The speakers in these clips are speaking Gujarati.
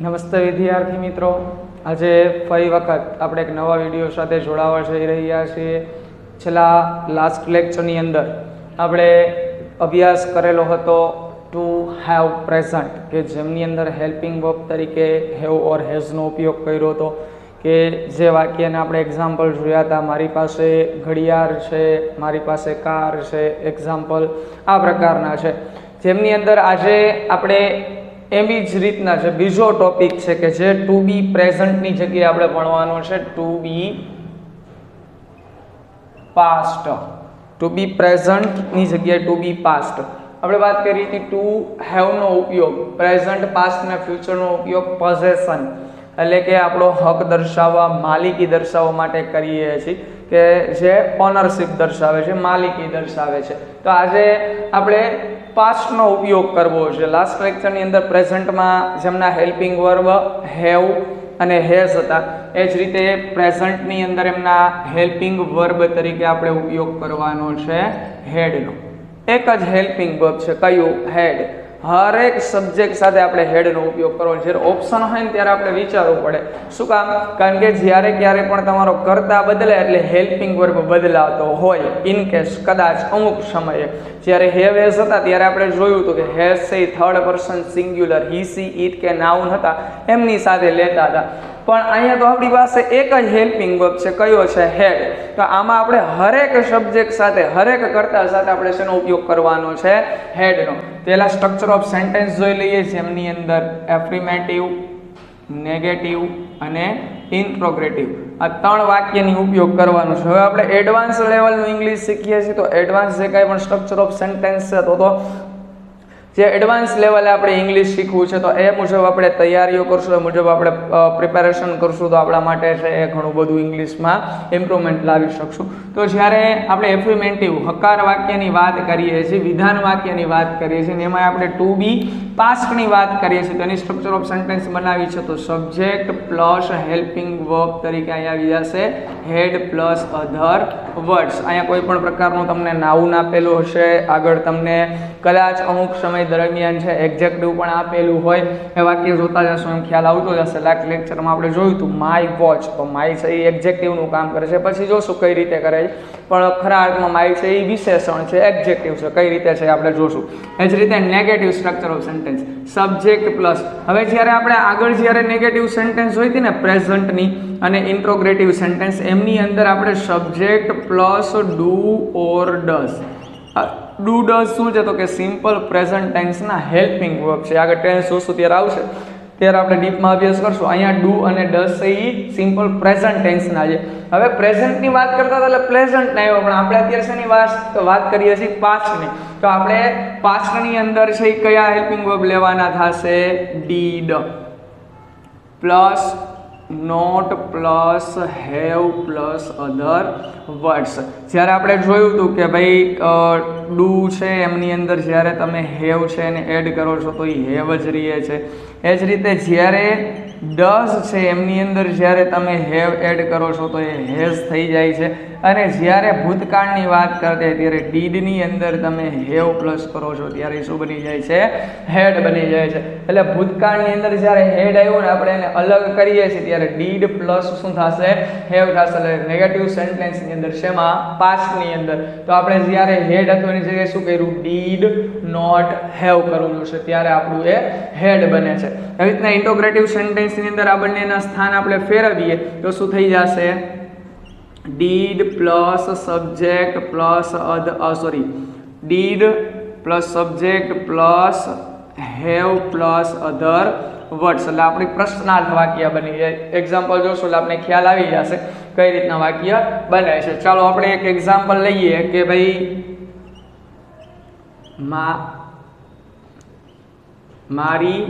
નમસ્તે વિદ્યાર્થી મિત્રો, આજે ફરી વખત આપણે એક નવા વિડીયો સાથે જોડાવા જઈ રહ્યા છીએ. છેલ્લા લાસ્ટ લેક્ચરની અંદર આપણે અભ્યાસ કરેલો હતો ટુ હેવ પ્રેઝન્ટ, કે જેમની અંદર હેલ્પિંગ વર્બ તરીકે હેવ ઓર હેઝનો ઉપયોગ કર્યો હતો. કે જે વાક્યને આપણે એક્ઝામ્પલ જોયા હતા, મારી પાસે ઘડિયાળ છે, મારી પાસે કાર છે, એક્ઝામ્પલ આ પ્રકારના છે. જેમની અંદર આજે આપણે એવી જ રીતના છે બીજો ટોપિક છે કે જે ટુ બી પ્રેઝન્ટની જગ્યાએ આપણે ભણવાનો છે. ટુ બી પાસ્ટ, ટુ બી પ્રેઝન્ટની જગ્યાએ ટુ બી પાસ્ટ. આપણે વાત કરી હતી ટુ હેવનો ઉપયોગ પ્રેઝન્ટ, પાસ્ટ અને ફ્યુચરનો ઉપયોગ પોઝેશન એટલે કે આપણો હક દર્શાવવા, માલિકી દર્શાવવા માટે કરીએ છીએ, કે જે ઓનરશિપ દર્શાવે છે, માલિકી દર્શાવે છે. તો આજે આપણે પાસ્ટનો ઉપયોગ કરવો છે. લાસ્ટ લેક્ચરની અંદર પ્રેઝન્ટમાં જેમના હેલ્પિંગ વર્બ હેવ અને હેઝ હતા, એ જ રીતે પ્રેઝન્ટની અંદર એમના હેલ્પિંગ વર્બ તરીકે આપણે ઉપયોગ કરવાનો છે હેડનો. એક જ હેલ્પિંગ વર્બ છે, કયું? હેડ. હરેક સબ્જેક્ટ સાથે આપણે હેડનો ઉપયોગ કરવાનો. જ્યારે ઓપ્શન હોય ને ત્યારે આપણે વિચારવું પડે. શું કામ? કારણ કે જ્યારે ક્યારે પણ તમારો કર્તા બદલે એટલે હેલ્પિંગ વર્બ બદલાતો હોય. ઇન કેસ કદાચ અમુક સમયે જ્યારે હેવ હેઝ હતા ત્યારે આપણે જોયું હતું કે હેઝ છે third person singular, he, C, it કે નાઉન હતા એમની સાથે લેતા હતા. પણ અહીંયા તો આપણી પાસે એક જ હેલ્પિંગ વર્બ છે, કયો છે? હેડ. તો આમાં આપણે હરેક સબ્જેક્ટ સાથે, હરેક કર્તા સાથે આપણે શેનો ઉપયોગ કરવાનો છે? હેડનો. પહેલા સ્ટ્રક્ચર ઓફ સેન્ટેન્સ જોઈ લઈએ, જેમની અંદર એફર્મેટિવ, નેગેટિવ અને ઇન્ટ્રોગેટિવ આ ત્રણ વાક્યની ઉપયોગ કરવાનો છે. હવે આપણે એડવાન્સ લેવલનું ઇંગ્લિશ શીખીએ છીએ, તો એડવાન્સ જે કાંઈ પણ સ્ટ્રક્ચર ઓફ સેન્ટેન્સ છે, તો જે એડવાન્સ લેવલે આપણે ઇંગ્લિશ શીખવું છે, તો એ મુજબ આપણે તૈયારીઓ કરશું, એ મુજબ આપણે પ્રિપેરેશન કરશું, તો આપણા માટે છે એ ઘણું બધું ઇંગ્લિશમાં ઇમ્પ્રુવમેન્ટ લાવી શકશું. તો જ્યારે આપણે એફર્મેટિવ હકાર વાક્યની વાત કરીએ છીએ, વિધાન વાક્યની વાત કરીએ છીએ, એમાં આપણે ટુ બી પાસ્ટની વાત કરીએ છીએ, તો એની સ્ટ્રક્ચર ઓફ સેન્ટેન્સ બનાવી છે, તો સબ્જેક્ટ પ્લસ હેલ્પિંગ વર્બ તરીકે અહીંયા આવી જશે હેડ પ્લસ અધર વર્ડ્સ. અહીંયા કોઈ પણ પ્રકારનું તમને નાઉન આપેલું હશે, આગળ તમને કદાચ અમુક સમય દરમિયાન છે એક્ઝેક્ટિવ પણ આપેલું હોય, એ વાક્ય જોતા જશો એમ ખ્યાલ આવતો જશે. લાસ્ટ લેક્ચરમાં આપણે જોયું હતું માય વોચ, તો માય છે એ એક્ઝેક્ટિવનું કામ કરે છે, પછી જોશું કઈ રીતે કરે છે. પણ ખરા અર્થમાં માય છે એ વિશેષણ છે, એક્ઝેક્ટિવ છે, કઈ રીતે છે આપણે જોશું. એ જ રીતે negative structure of sentence, subject plus. હવે જ્યારે આપણે આગળ જ્યારે નેગેટિવ સેન્ટેન્સ હોય હતી ને પ્રેઝન્ટની અને ઇન્ટ્રોગેટિવ સેન્ટેન્સ, એમની અંદર આપણે subject plus do or does. Do does શું છે? તો કે સિમ્પલ પ્રેઝન્ટ ટેન્સના હેલ્પિંગ વર્બ છે. આગળ ટેન્સ જોશું ત્યારે આવશે, ત્યારે આપણે ડીપમાં અભ્યાસ કરશું. અહીંયા ડુ અને ડઝ છે એ સિમ્પલ પ્રેઝન્ટ ટેન્સના છે. હવે પ્રેઝન્ટની વાત કરતા હતા એટલે પ્રેઝન્ટ ના આવ્યો, પણ આપણે અત્યારે શેની વાત કરીએ છીએ? પાસ્ટની. તો આપણે પાસ્ટની અંદર છે એ કયા હેલ્પિંગ વર્બ લેવાના થશે? Did plus not plus have plus other words. જ્યારે આપણે જોયું હતું કે ભાઈ ડુ છે એમની અંદર જ્યારે તમે હેવ છે એને એડ કરો છો તો એ હેવ જ રહે છે. એ જ રીતે જ્યારે ડઝ છે એમની અંદર જ્યારે તમે હેવ એડ કરો છો તો એ હેઝ થઈ જાય છે. અને જ્યારે ભૂતકાળની વાત કરते ત્યારે ડીડની અંદર તમે હેવ પ્લસ કરો છો ત્યારે શું બની જાય છે? હેડ બની જાય છે. એટલે ભૂતકાળની અંદર જ્યારે હેડ આવ્યું ને આપણે એને અલગ કરીએ છીએ ત્યારે ડીડ પ્લસ શું થશે? હેવ થશે. એટલે નેગેટિવ સેન્ટેન્સની અંદર શેમાં? પાસ્ટની અંદર. તો આપણે જ્યારે હેડ હતું એની જગ્યાએ શું કર્યું? ડીડ નોટ હેવ કરેલું છે, ત્યારે આપણું એ હેડ બને છે. એવી રીતના ઇન્ટ્રોગેટિવ સેન્ટેન્સની અંદર આ બંનેના સ્થાન આપણે ફેરવીએ તો શું થઈ જશે? Did plus subject plus did plus subject plus have plus other words. એટલે આપણી પ્રશ્નાર્થ વાક્ય બની જાય. એક્ઝામ્પલ જોશું એટલે આપણે ખ્યાલ આવી જશે કઈ રીતના વાક્ય બને છે. ચાલો આપણે એક એક્ઝામ્પલ લઈએ કે ભાઈ મારી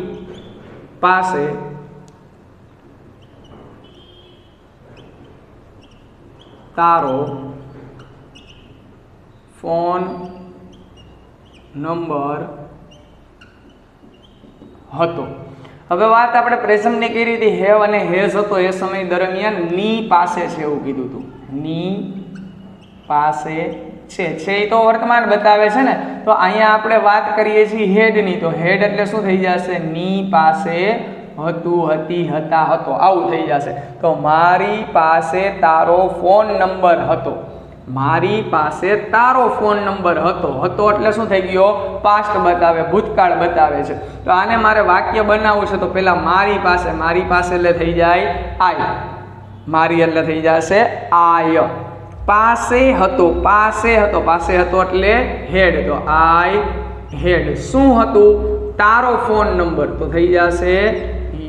પાસે તારો ફોન નંબર હતો. હવે વાત આપણે પ્રેઝન્ટની કરી હતી, હેવ અને હેઝ હતો એ સમય દરમિયાન ની પાસે છે એવું કીધું હતું. ની પાસે છે એ તો વર્તમાન બતાવે છે ને, તો અહીંયા આપણે વાત કરીએ છીએ હેડ ની, તો હેડ એટલે શું થઈ જશે? ની પાસે હતું, હતી, હતા, હતો, આવું થઈ જશે. તો મારી પાસે તારો ફોન નંબર હતો. મારી પાસે તારો ફોન નંબર હતો. હતો એટલે શું થઈ ગયો? પાસ્ટ બતાવે, ભૂતકાળ બતાવે છે. તો આને મારે વાક્ય બનાવવું છે તો પહેલા મારી પાસે એટલે થઈ જાય આય. મારી એટલે થઈ જશે આય. પાસે હતો એટલે હેડ, તો આઈ હેડ. શું હતું? તારો ફોન નંબર, તો થઈ જશે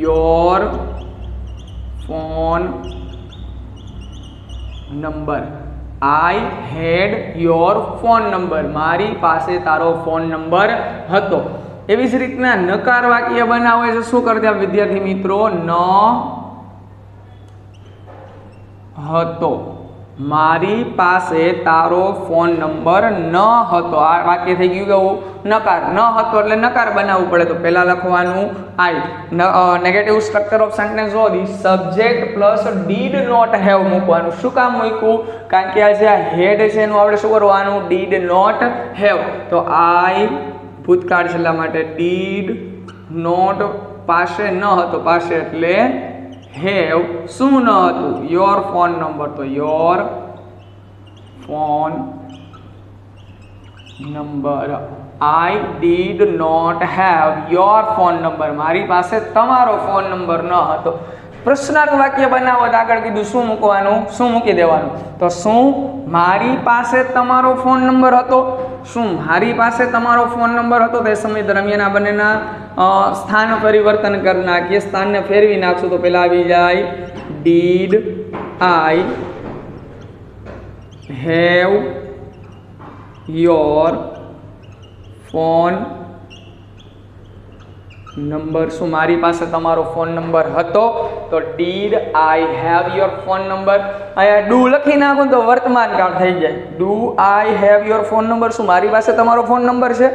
your phone number. I had your phone number. મારી પાસે તારો ફોન નંબર હતો. એવી જ રીતના નકાર વાક્ય બનાવે છે. શું કરતા વિદ્યાર્થી મિત્રો? ન હતો. મારી પાસે તારો ફોન નંબર ન હતો. આ વાક્ય થઈ ગયું કેવું? નકાર. ન હતો એટલે નકાર બનાવવું પડે. તો પહેલા લખવાનું I. Negative structure of sentence જો the subject plus did not have મૂકવાનું. શું કામ મૂક્યું? કારણ કે આ જે હેડ છે એનું આપણે શું કરવાનું? Did not have. તો આઈ ભૂતકાળ છે એટલા માટે ડીડ નોટ. પાસે ન હતો, પાસે એટલે હેવ. શું ન હતું? Your phone number. તો your phone number. I did not have your phone number. મારી પાસે તમારો ફોન નંબર ન હતો. પ્રશ્નાર્થ વાક્ય બનાવો તો આગળ કીધું શું મૂકવાનું? શું મૂકી દેવાનું? તો શું મારી પાસે તમારો ફોન નંબર હતો? શું મારી પાસે તમારો ફોન નંબર હતો? તે સમય દરમિયાન આ બંનેના સ્થાન પરિવર્તન કરી નાખીએ. સ્થાનને ફેરવી નાખશું તો પેલા આવી જાય did I have your phone number. શું મારી પાસે તમારો ફોન નંબર હતો? તો did I have your phone number. અહીંયા ડુ લખી નાખું તો વર્તમાન કાળ થઈ જાય. Do I have your phone number. શું મારી પાસે તમારો ફોન નંબર છે?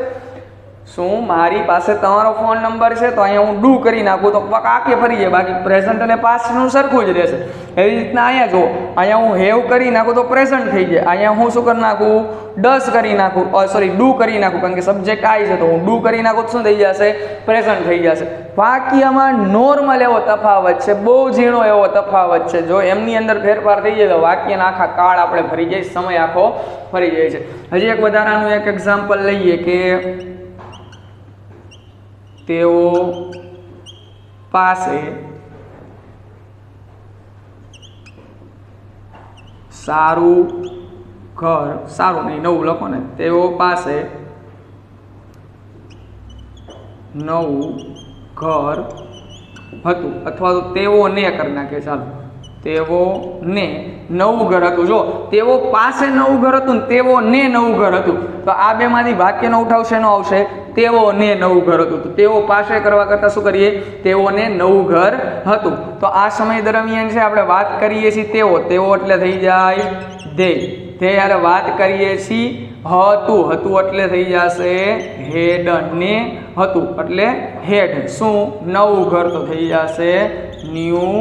શું મારી પાસે તમારો ફોન નંબર છે? તો અહીંયા હું ડુ કરી નાખું તો આખે ફરી જાય. બાકી પ્રેઝન્ટ અને પાસ્ટનું સરખું જ રહેશે. એવી રીતના અહીંયા જુઓ, અહીંયા હું હેવ કરી નાખું તો પ્રેઝન્ટ થઈ જાય. અહીંયા હું શું કરી નાખું? ડસ કરી નાખું, સોરી ડુ કરી નાખું, કારણ કે સબ્જેક્ટ આઈ છે તો હું ડુ કરી નાખું તો શું થઈ જશે? પ્રેઝન્ટ થઈ જશે. વાક્યમાં નોર્મલ એવો તફાવત છે, બહુ ઝીણો એવો તફાવત છે. જો એમની અંદર ફેરફાર થઈ જાય તો વાક્યના આખા કાળ આપણે ફરી જાય, સમય આખો ફરી જાય છે. હજી એક વધારાનું એક એક્ઝામ્પલ લઈએ કે તેઓ પાસે સારું ઘર, સારું નહીં નવું લખો ને, તેઓ પાસે નવું ઘર હતું, અથવા તો તેઓને કરી નાખે. ચાલો, તેઓને નવું ઘર હતું. જો તેઓ પાસે નવું ઘર હતું ને તેઓને નવું ઘર હતું, તો આ બેમાંથી વાક્યનો ઉઠાવ શેનો આવશે? તેઓને નવું ઘર હતું. તો તેઓ પાસે કરવા કરતાં શું કરીએ? તેઓને નવું ઘર હતું. તો આ સમય દરમિયાન છે આપણે વાત કરીએ છીએ તેઓ એટલે થઈ જાય ધે. યારે વાત કરીએ છીએ હતું એટલે થઈ જશે હેડ. ને હતું એટલે હેડ. શું? નવું ઘર, તો થઈ જશે ન્યૂ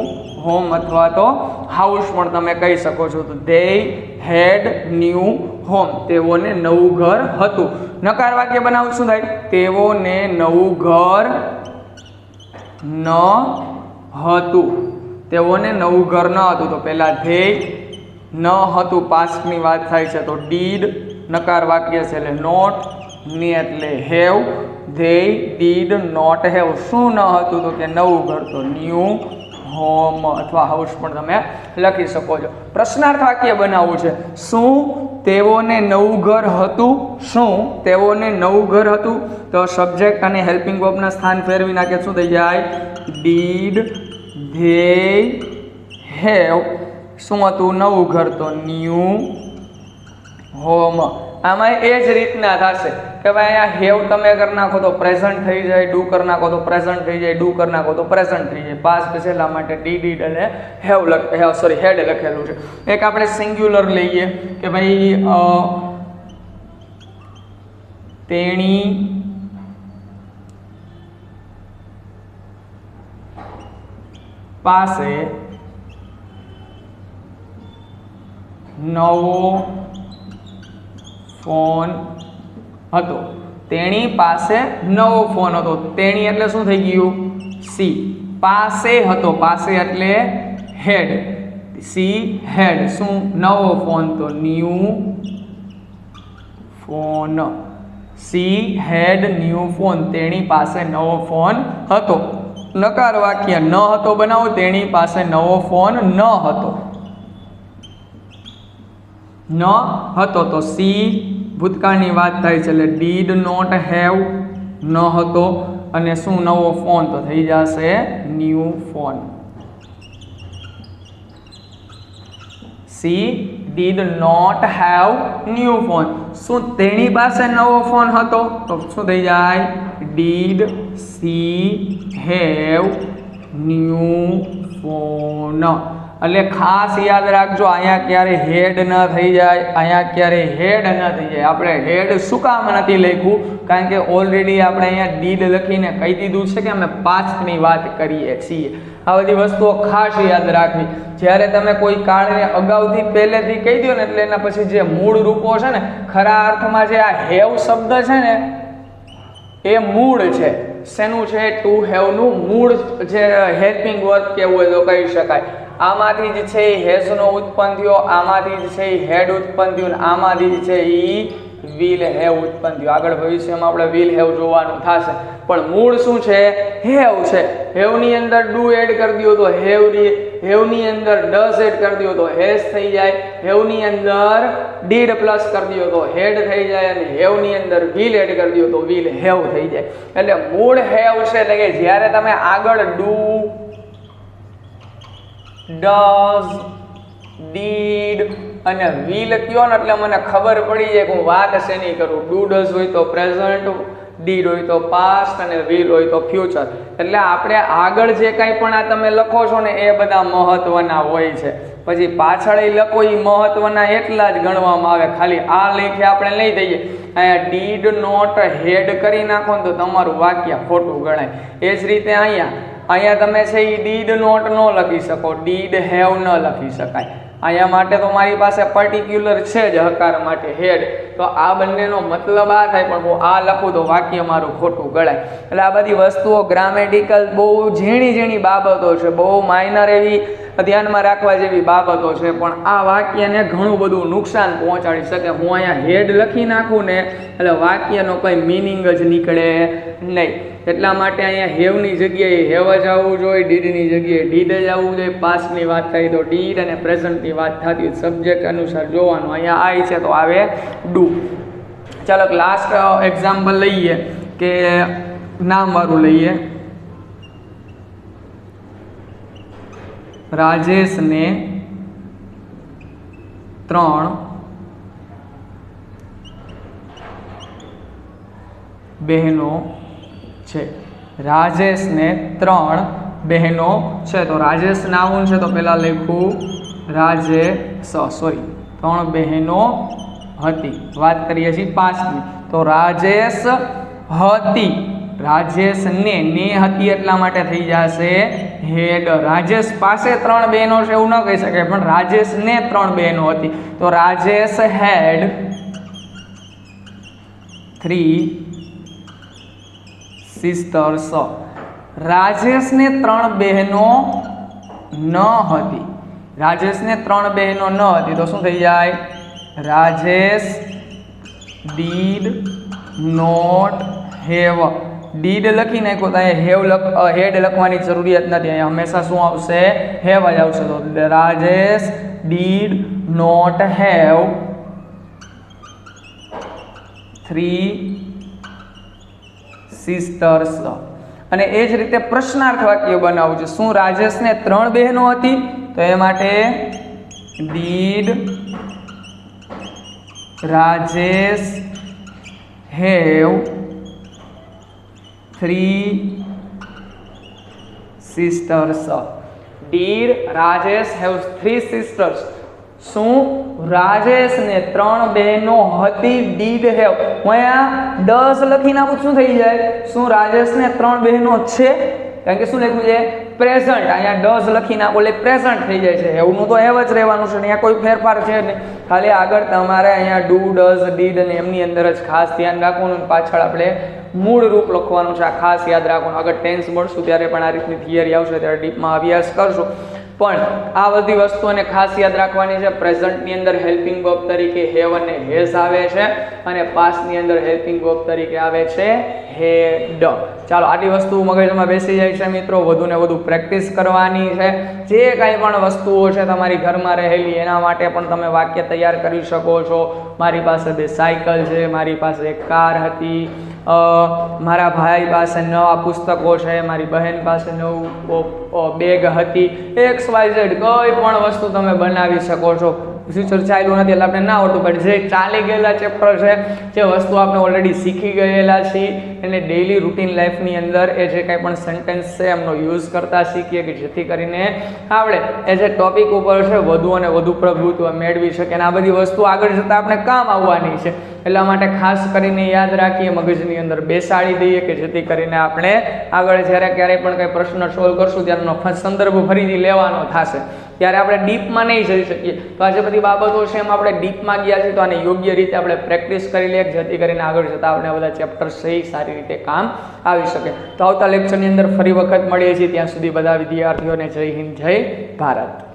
હોમ અથવા તો હાઉસ પણ તમે કહી શકો છો. તો દે હેડ ન્યૂ હોમ. તેઓને નવું ઘર હતું. નકાર વાક્ય બનાવું શું થાય? તેઓને નવું ઘર ન હતું. તેઓને નવું ઘર ન હતું. તો પહેલા ધે ન હતું પાસ્ટની વાત થાય છે તો ડીડ નકાર વાક્ય છે એટલે નોટ, ને એટલે have. They did not have. શું ન હતું? તો કે નવું ઘર, તો ન્યૂ હોમ અથવા હાઉસ પણ તમે લખી શકો છો. પ્રશ્નાર્થ વાક્ય બનાવવું છે. શું તેઓને નવું ઘર હતું? શું તેઓને નવું ઘર હતું? તો સબ્જેક્ટ અને હેલ્પિંગ વર્બના સ્થાન ફેરવી નાખે. શું થઈ જાય? Did they have. શું હતું? નવું ઘર, તો ન્યૂ હોમ. આમાં એ જ રીતના થશે કે ભાઈ અહીંયા હેવ તમે કરી નાખો તો પ્રેઝન્ટ થઈ જાય, ડુ કરી નાખો તો પ્રેઝન્ટ થઈ જાય, ડુ કરી નાખો તો પ્રેઝન્ટ થઈ જાય. પાસ્ટ છે એટલા માટે ડીડ અને હેડ લખેલું છે. એક આપણે સિંગ્યુલર લઈએ કે ભાઈ તેણી પાસે નવો ફોન હતો. તેણી પાસે નવો ફોન હતો. તેણી એટલે શું થઈ ગયું? સી. પાસે હતો, પાસે એટલે હેડ, સી હેડ, શું નવો ફોન, તો new phone, she had new phone, તેણી પાસે નવો ફોન હતો. નકાર વાક્ય ન હતો બનાવો, તેણી પાસે નવો ફોન ન હતો, ન હતો તો સી ભૂતકાળની વાત થાય છે એટલે ડીડ નોટ હેવ ન હતો, અને શું નવો ફોન, તો થઈ જશે new phone. She did not have new phone. શું તેણી પાસે નવો ફોન હતો, તો શું થઈ જાય did she have new phone. એટલે ખાસ યાદ રાખજો, અહીંયા ક્યારે હેડ ન થઈ જાય, અહીંયા ક્યારે હેડ ન થઈ જાય. આપણે હેડ શું કામ નથી લખ્યું, કારણ કે ઓલરેડી આપણે અહીંયા ડીડ લખીને કહી દીધું છે કે અમે પાસ્ટની વાત કરીએ છીએ. આ બધી વસ્તુઓ ખાસ યાદ રાખવી. જ્યારે તમે કોઈ કાળને અગાઉથી પહેલેથી કહી દો ને એટલે એના પછી જે મૂળ રૂપો છે ને, ખરા અર્થમાં જે આ હેવ શબ્દ છે ને એ મૂળ છે. શેનું છે? ટુ હેવનું મૂળ જે હેલ્પિંગ વર્બ કેવું હોય તો કહી શકાય. આમાંથી જ છે એ હેઝનો ઉત્પન્ન થયો, આમાંથી જ છે એ હેડ ઉત્પન્ન થયું, આમાંથી જ છે એ વિલ હેવ ઉત્પન્ન થયું. આગળ ભવિષ્યમાં આપણે વિલ હેવ જોવાનું થશે, પણ મૂળ શું છે? હેવ છે. હેવની અંદર ડુ એડ કરી દો તો હેવની અંદર ડઝ એડ કરી દો તો હેઝ થઈ જાય, હેવની અંદર ડીડ પ્લસ કરી દો તો હેડ થઈ જાય, અને હેવની અંદર વિલ એડ કરી દો તો વિલ હેવ થઈ જાય. એટલે મૂળ હેવ છે, એટલે કે જ્યારે તમે આગળ ડુ, ડઝ, ડીડ અને વિલ કયો ને એટલે મને ખબર પડી જાય કે હું વાત શેની કરું. ડુ ડઝ હોય તો પ્રેઝન્ટ, ડીડ હોય તો પાસ્ટ, અને વિલ હોય તો ફ્યુચર. એટલે આપણે આગળ જે કાંઈ પણ આ તમે લખો છો ને એ બધા મહત્વના હોય છે. પછી પાછળ લખો એ મહત્વના એટલા જ ગણવામાં આવે. ખાલી આ લેખે આપણે લઈ દઈએ, અહીંયા ડીડ નોટ હેડ કરી નાખો ને તો તમારું વાક્ય ખોટું ગણાય. એ જ રીતે અહીંયા તમે છે એ ડીડ નોટ ન લખી શકો, ડીડ હેવ ન લખી શકાય. અહીંયા માટે તો મારી પાસે પર્ટિક્યુલર છે જ હકાર માટે હેડ, તો આ બંનેનો મતલબ આ થાય, પણ હું આ લખું તો વાક્ય મારું ખોટું ગણાય. એટલે આ બધી વસ્તુઓ ગ્રામેટિકલ બહુ ઝીણી બાબતો છે, બહુ માઇનર એવી ધ્યાનમાં રાખવા જેવી બાબતો છે, પણ આ વાક્યને ઘણું બધું નુકસાન પહોંચાડી શકે. હું અહીંયા હેડ લખી નાખું ને એટલે વાક્યનો કોઈ મિનિંગ જ નીકળે નહીં. એટલા માટે અહીંયા હેવની જગ્યાએ હેવ જ આવવું જોઈએ, ડીડની જગ્યાએ ડીડ જ આવવું જોઈએ. પાસ્ટની વાત થાય તો ડીડ અને પ્રેઝન્ટની વાત થતી હોય સબ્જેક્ટ અનુસાર જોવાનું. અહીંયા આઈ છે તો આવે ડુ. ચાલો લાસ્ટ એક્ઝામ્પલ લઈએ કે નામવાળું લઈએ. રાજેશને 3 બહેનો છે. રાજેશને 3 બહેનો છે. તો રાજેશ નાઉન છે તો પહેલા લખું રાજેશ, 3 બહેનો હતી. વાત કરીએ છીએ પાસ્ટની, તો રાજેશ હતી, રાજેશ ને હતી એટલા માટે થઈ જશે હેડ. રાજેશ પાસે 3 બહેનો છે એવું ન કહી શકાય, પણ રાજેશ ને 3 બહેનો હતી તો રાજેશ હેડ 3 સિસ્ટર્સ. રાજેશને 3 બહેનો ન હતી, રાજેશને 3 બહેનો ન હતી તો શું થઈ જાય? Rajesh did not have. Did લખી નાખો તો અહીંયા હેડ લખવાની જરૂરિયાત નથી, અહીંયા હંમેશા શું આવશે? હેવ જ આવશે. તો Rajesh did not have 3 sisters. અને એ જ રીતે પ્રશ્નાર્થ વાક્ય બનાવવું છે. શું રાજેશને 3 બહેનો હતી? તો એ માટે did Rajesh have 3 sisters. Did Rajesh have 3 sisters. શું રાજેશને 3 બહેનો હતી? Did have. હું અહીંયા 10 લખી નાખું શું થઈ જાય? શું રાજેશને 3 બહેનો છે? કારણ કે શું લખ્યું છે? પ્રેઝન્ટ. અહીંયા 10 લખી નાખો એટલે પ્રેઝન્ટ થઈ જાય છે. હેવનું તો હેવ જ રહેવાનું છે, અહીંયા કોઈ ફેરફાર છે નહીં. ખાલી આગળ તમારે અહીંયા ડુ, ડઝ, ડીડ અને એમની અંદર જ ખાસ ધ્યાન રાખવાનું, પાછળ આપણે મૂળ રૂપ લખવાનું છે. આ ખાસ યાદ રાખવાનું. આગળ ટેન્સ મળશું ત્યારે પણ આ રીતની થિયરી આવશે, ત્યારે ડીપમાં અભ્યાસ કરશું. પણ આ બધી વસ્તુઓને ખાસ યાદ રાખવાની છે. પ્રેઝન્ટની અંદર હેલ્પિંગ વર્બ તરીકે હેવ અને હેઝ આવે છે, અને પાસ્ટની અંદર હેલ્પિંગ વર્બ તરીકે આવે છે હેડ. ચાલો, આટલી વસ્તુ મગજમાં બેસી જાય છે મિત્રો. વધુ ને વધુ પ્રેક્ટિસ કરવાની છે. જે કાંઈ પણ વસ્તુઓ છે તમારી ઘરમાં રહેલી, એના માટે પણ તમે વાક્ય તૈયાર કરી શકો છો. મારી પાસે 2 સાયકલ છે, મારી પાસે 1 કાર હતી, મારા ભાઈ પાસે નવા પુસ્તકો છે, મારી બહેન પાસે નવું બેગ હતી. XYZ કોઈ પણ વસ્તુ તમે બનાવી શકો છો. ફ્યુચર ચાલ્યું નથી એટલે આપણે ના આવડતું, પણ જે ચાલી ગયેલા ચેપ્ટર છે, જે વસ્તુ આપણે ઓલરેડી શીખી ગયેલા છીએ, એને ડેઇલી રૂટીન લાઈફની અંદર એ જે કાંઈ પણ સેન્ટેન્સ છે એમનો યુઝ કરતા શીખીએ, કે જેથી કરીને આપણે એ જે ટોપિક ઉપર છે વધુ અને વધુ પ્રભુત્વ મેળવી શકીએ. અને આ બધી વસ્તુ આગળ જતાં આપણે કામ આવવાની છે. એટલા માટે ખાસ કરીને યાદ રાખીએ, મગજની અંદર બેસાડી દઈએ, કે જેથી કરીને આપણે આગળ જ્યારે ક્યારેય પણ કંઈ પ્રશ્ન સોલ્વ કરશું ત્યારનો સંદર્ભ ફરીથી લેવાનો થશે, ત્યારે આપણે ડીપમાં નહીં જઈ શકીએ. તો આ જે બધી બાબતો છે એમાં આપણે ડીપમાં ગયા છીએ, તો આને યોગ્ય રીતે આપણે પ્રેક્ટિસ કરી લઈએ, જેથી કરીને આગળ જતાં આપણે બધા ચેપ્ટર સારી રીતે કામ આવી શકે. તો આવતા લેક્ચરની અંદર ફરી વખત મળીએ છીએ. ત્યાં સુધી બધા વિદ્યાર્થીઓને જય હિન્દ, જય ભારત.